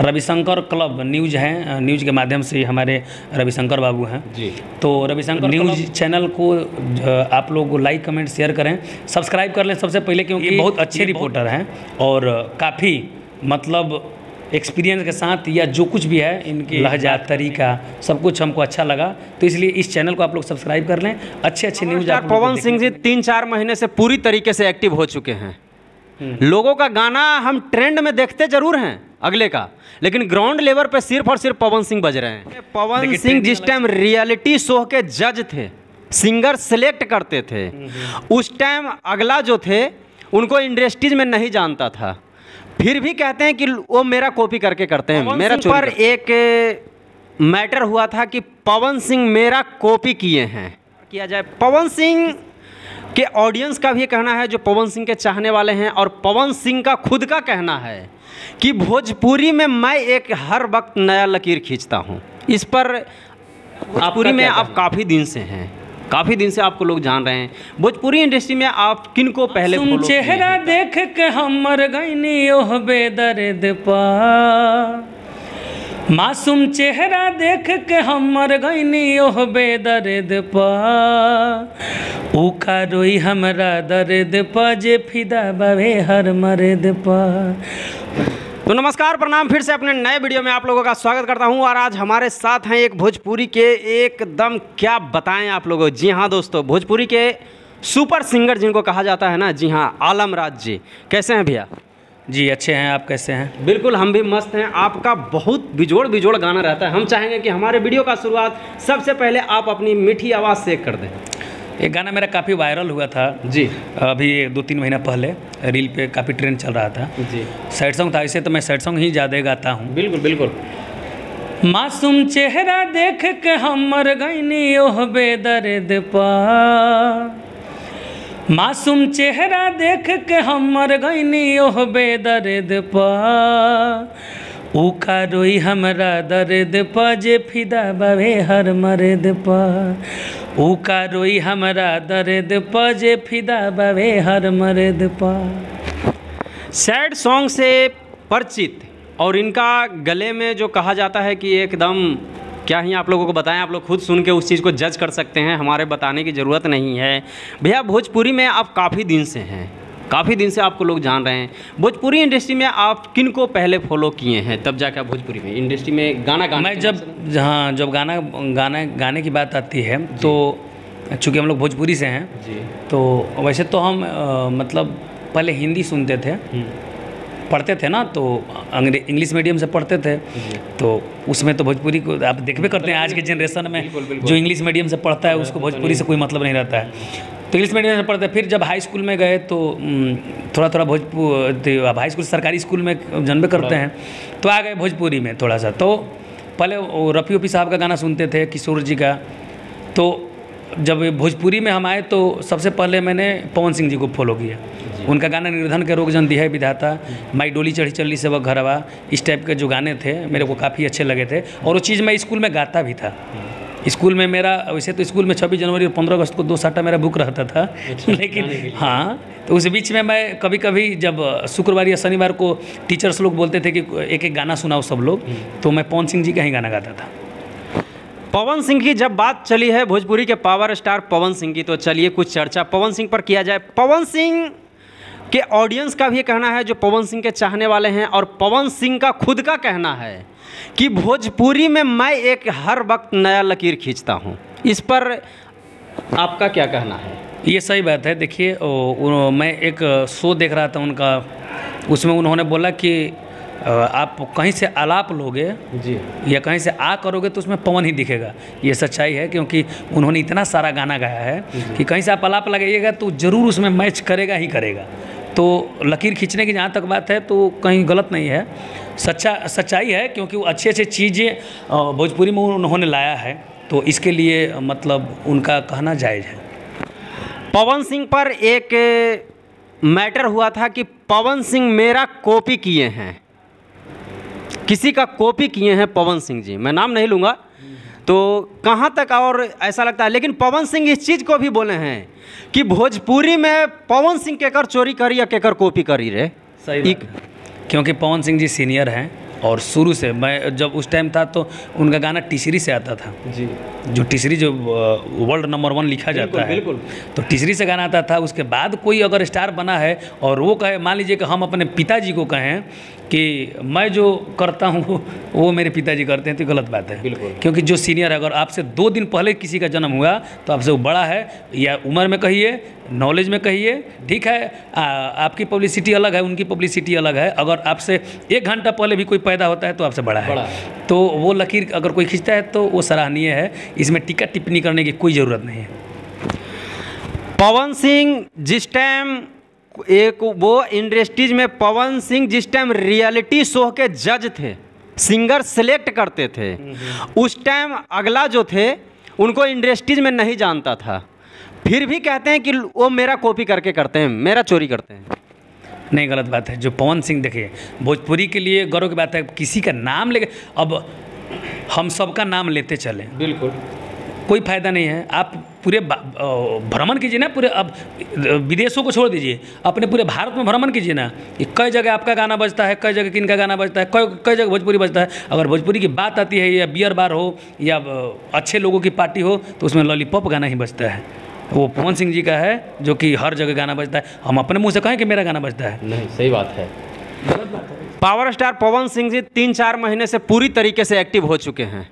Ravishankar club news है, news के माध्यम से हमारे रविशंकर बाबू हैं जी। तो रविशंकर न्यूज़ चैनल को आप लोग लाइक कमेंट शेयर करें, सब्सक्राइब कर लें सबसे पहले, क्योंकि बहुत अच्छे रिपोर्टर हैं और काफ़ी मतलब एक्सपीरियंस के साथ या जो कुछ भी है इनकी लहजा तरीका सब कुछ हमको अच्छा लगा, तो इसलिए इस चैनल को आप लोग सब्सक्राइब कर लें। अच्छे न्यूज़। पवन सिंह जी 3-4 महीने से पूरी तरीके से एक्टिव हो चुके हैं। लोगों का गाना हम ट्रेंड में देखते जरूर हैं अगले का, लेकिन ग्राउंड लेवल पे सिर्फ और सिर्फ पवन सिंह बज रहे हैं। पवन सिंह जिस टाइम रियलिटी शो के जज थे, सिंगर सेलेक्ट करते थे, उस टाइम अगला जो थे उनको इंडस्ट्रीज में नहीं जानता था, फिर भी कहते हैं कि वो मेरा कॉपी करके करते हैं। मेरा पर एक मैटर हुआ था कि पवन सिंह मेरा कॉपी किए हैं किया जाए। पवन सिंह के ऑडियंस का भी कहना है, जो पवन सिंह के चाहने वाले हैं, और पवन सिंह का खुद का कहना है कि भोजपुरी में मैं एक हर वक्त नया लकीर खींचता हूँ। इस पर भोजपुरी में आप काफ़ी दिन से हैं, काफ़ी दिन से आपको लोग जान रहे हैं। भोजपुरी इंडस्ट्री में आप किन को पहले फॉलो किए? चेहरा देख के हमर गईनी ओह बेदर्द पा, मासूम चेहरा देख के हमर गईनी ओह बेदर्द पा, उका रोई हमरा दर्द पा, जे फिदा बावे हर मर्द पा। तो नमस्कार, प्रणाम, फिर से अपने नए वीडियो में आप लोगों का स्वागत करता हूं। और आज हमारे साथ हैं एक भोजपुरी के एकदम क्या बताएं आप लोगों। जी हाँ दोस्तों, भोजपुरी के सुपर सिंगर जिनको कहा जाता है ना, जी हाँ, आलम राज जी। कैसे हैं भैया? जी अच्छे हैं, आप कैसे हैं? बिल्कुल हम भी मस्त हैं। आपका बहुत बिजोड़ गाना रहता है। हम चाहेंगे कि हमारे वीडियो का शुरुआत सबसे पहले आप अपनी मीठी आवाज़ से कर दें। एक गाना मेरा काफ़ी वायरल हुआ था जी, अभी 2-3 महीना पहले रील पे काफ़ी ट्रेंड चल रहा था जी। सैड सॉन्ग था, इसे तो मैं सैड सॉन्ग ही ज़्यादा गाता हूँ। बिल्कुल बिल्कुल। मासूम चेहरा देख के हमर गईनी ओह बेदर्द पा, मासूम चेहरा देख के हमर गईनी ओह बेदर्द पा, उका रोई हमरा दर्द पा, जे फिदा बावे हर मर्द पा, उका रोई हमरा दर्द पा, जे फिदा बावे हर मर्द पा। सैड सॉन्ग से परिचित और इनका गले में जो कहा जाता है कि एकदम क्या ही आप लोगों को बताएं, आप लोग खुद सुन के उस चीज़ को जज कर सकते हैं, हमारे बताने की ज़रूरत नहीं है। भैया भोजपुरी में आप काफ़ी दिन से हैं, काफ़ी दिन से आपको लोग जान रहे हैं। भोजपुरी इंडस्ट्री में आप किन को पहले फॉलो किए हैं, तब जाकर भोजपुरी में इंडस्ट्री में गाना मैं जब गाने की बात आती है तो चूँकि हम लोग भोजपुरी से हैं जी, तो वैसे तो हम मतलब पहले हिंदी सुनते थे, पढ़ते थे ना, तो इंग्लिश मीडियम से पढ़ते थे, तो उसमें तो भोजपुरी को आप देखबे करते हैं। आज के जनरेशन में जो इंग्लिश मीडियम से पढ़ता है उसको भोजपुरी से कोई मतलब नहीं रहता है, तो इंग्लिश मीडियम से पढ़ते। फिर जब हाई स्कूल में गए तो थोड़ा भोजपुरी, अब हाई स्कूल सरकारी स्कूल में जानबे करते हैं, तो आ गए भोजपुरी में थोड़ा सा। तो पहले रफ़ी ओपी साहब का गाना सुनते थे, किशोर जी का। तो जब भोजपुरी में हम आए तो सबसे पहले मैंने पवन सिंह जी को फॉलो किया। उनका गाना निर्धन के रोग जन दिया है विधाता, माई डोली चढ़ी चली से वह घरवा, इस टाइप के जो गाने थे मेरे को काफ़ी अच्छे लगे थे। और वो चीज़ मैं स्कूल में गाता भी था। स्कूल में मेरा वैसे तो स्कूल में 26 जनवरी और 15 अगस्त को 2 साटा मेरा बुक रहता था, लेकिन हाँ, तो उस बीच में मैं कभी कभी जब शुक्रवार या शनिवार को टीचर्स लोग बोलते थे कि एक एक गाना सुनाओ सब लोग, तो मैं पवन सिंह जी का ही गाना गाता था। पवन सिंह की जब बात चली है, भोजपुरी के पावर स्टार पवन सिंह की, तो चलिए कुछ चर्चा पवन सिंह पर किया जाए। पवन सिंह के ऑडियंस का भी कहना है, जो पवन सिंह के चाहने वाले हैं, और पवन सिंह का खुद का कहना है कि भोजपुरी में मैं एक हर वक्त नया लकीर खींचता हूँ। इस पर आपका क्या कहना है? ये सही बात है। देखिए मैं एक शो देख रहा था उनका, उसमें उन्होंने बोला कि आप कहीं से आलाप लोगे जी या कहीं से आ करोगे तो उसमें पवन ही दिखेगा। ये सच्चाई है, क्योंकि उन्होंने इतना सारा गाना गाया है कि कहीं से आप आलाप लगाइएगा तो ज़रूर उसमें मैच करेगा ही करेगा। तो लकीर खींचने की जहाँ तक बात है तो कहीं गलत नहीं है, सच्चाई है, क्योंकि वो अच्छी चीज़ें भोजपुरी में उन्होंने लाया है, तो इसके लिए मतलब उनका कहना जायज़ है। पवन सिंह पर एक मैटर हुआ था कि पवन सिंह मेरा कॉपी किए हैं, किसी का कॉपी किए हैं पवन सिंह जी, मैं नाम नहीं लूँगा, तो कहाँ तक और ऐसा लगता है। लेकिन पवन सिंह इस चीज़ को भी बोले हैं कि भोजपुरी में पवन सिंह केकर चोरी करी या केकर कॉपी करी रे। सही, क्योंकि पवन सिंह जी सीनियर हैं और शुरू से मैं जब उस टाइम था तो उनका गाना टिसरी से आता था जी, जो टिसरी जो वर्ल्ड नंबर 1 लिखा जाता है, बिल्कुल। तो टिसरी से गाना आता था। उसके बाद कोई अगर स्टार बना है और वो कहे, मान लीजिए कि हम अपने पिताजी को कहें कि मैं जो करता हूँ वो मेरे पिताजी करते हैं, तो गलत बात है। बिल्कुल। क्योंकि जो सीनियर है, अगर आपसे 2 दिन पहले किसी का जन्म हुआ तो आपसे वो बड़ा है, या उम्र में कहिए, नॉलेज में कहिए, ठीक है। आपकी पब्लिसिटी अलग है, उनकी पब्लिसिटी अलग है। अगर आपसे 1 घंटा पहले भी कोई पैदा होता है तो आपसे बड़ा है। तो वो लकीर अगर कोई खींचता है तो वो सराहनीय है, इसमें टीका टिप्पणी करने की कोई ज़रूरत नहीं है। पवन सिंह जिस टाइम वो इंडस्ट्रीज में पवन सिंह जिस टाइम रियलिटी शो के जज थे, सिंगर सेलेक्ट करते थे, उस टाइम अगला जो थे उनको इंडस्ट्रीज में नहीं जानता था, फिर भी कहते हैं कि वो मेरा कॉपी करके करते हैं, मेरा चोरी करते हैं। नहीं, गलत बात है। जो पवन सिंह, देखिए, भोजपुरी के लिए गौरव की बात है, किसी का नाम लेके अब हम सबका नाम लेते चले, बिल्कुल कोई फ़ायदा नहीं है। आप पूरे भ्रमण कीजिए ना, पूरे, अब विदेशों को छोड़ दीजिए, अपने पूरे भारत में भ्रमण कीजिए ना, कि कई जगह आपका गाना बजता है, कई जगह किनका गाना बजता है, कई जगह भोजपुरी बजता है। अगर भोजपुरी की बात आती है, या बियर बार हो, या अच्छे लोगों की पार्टी हो, तो उसमें लॉलीपॉप गाना ही बजता है। वो पवन सिंह जी का है जो कि हर जगह गाना बजता है। हम अपने मुँह से कहें कि मेरा गाना बजता है? नहीं, सही बात है। पावर स्टार पवन सिंह जी 3-4 महीने से पूरी तरीके से एक्टिव हो चुके हैं।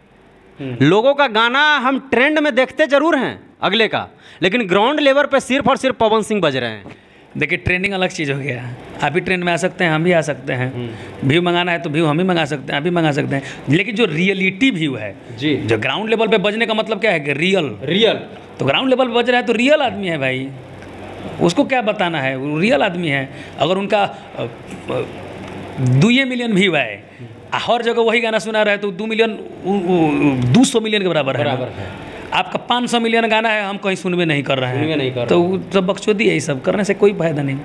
लोगों का गाना हम ट्रेंड में देखते जरूर हैं अगले का, लेकिन ग्राउंड लेवल पे सिर्फ और सिर्फ पवन सिंह बज रहे हैं। देखिए, ट्रेंडिंग अलग चीज़ हो गया है। आप भी ट्रेंड में आ सकते हैं, हम भी आ सकते हैं। व्यू मंगाना है तो व्यू हम ही मंगा सकते हैं, आप भी मंगा सकते हैं। लेकिन जो रियलिटी व्यू है जी, जो ग्राउंड लेवल पे बजने का मतलब क्या है कि रियल, तो ग्राउंड लेवल पे बज रहा है तो रियल आदमी है भाई, उसको क्या बताना है, वो रियल आदमी है। अगर उनका 2 मिलियन व्यू है, हर जगह वही गाना सुना रहा है, तो 2 मिलियन 200 मिलियन के बराबर है। आपका 500 मिलियन गाना है, हम कहीं सुनवे नहीं कर रहे हैं, तो सब बकचोदी है, ये सब करने से कोई फायदा नहीं।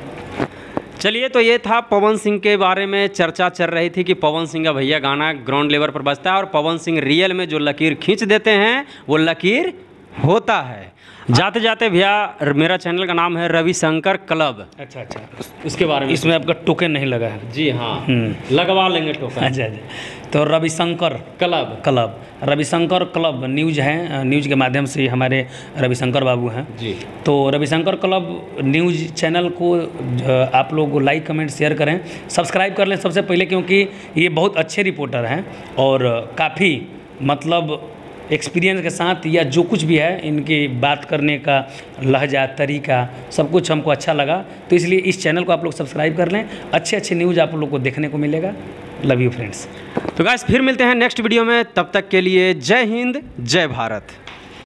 चलिए, तो ये था पवन सिंह के बारे में चर्चा चल रही थी कि पवन सिंह का भैया गाना ग्राउंड लेवल पर बजता है, और पवन सिंह रियल में जो लकीर खींच देते हैं वो लकीर होता है। जाते जाते भैया, मेरा चैनल का नाम है रविशंकर क्लब। अच्छा, उसके बारे में इसमें आपका टोकन नहीं लगा है? जी हाँ, लगवा लेंगे टोकन। अच्छा, तो Ravishankar club Ravishankar club news है, न्यूज़ के माध्यम से हमारे रविशंकर बाबू हैं जी। तो रविशंकर क्लब न्यूज़ चैनल को आप लोग लाइक, कमेंट, शेयर करें, सब्सक्राइब कर लें सबसे पहले, क्योंकि ये बहुत अच्छे रिपोर्टर हैं और काफ़ी मतलब एक्सपीरियंस के साथ, या जो कुछ भी है, इनकी बात करने का लहजा, तरीका, सब कुछ हमको अच्छा लगा। तो इसलिए इस चैनल को आप लोग सब्सक्राइब कर लें, अच्छे न्यूज़ आप लोग को देखने को मिलेगा। Love you friends. तो गाइस, फिर मिलते हैं नेक्स्ट वीडियो में, तब तक के लिए जय हिंद, जय भारत।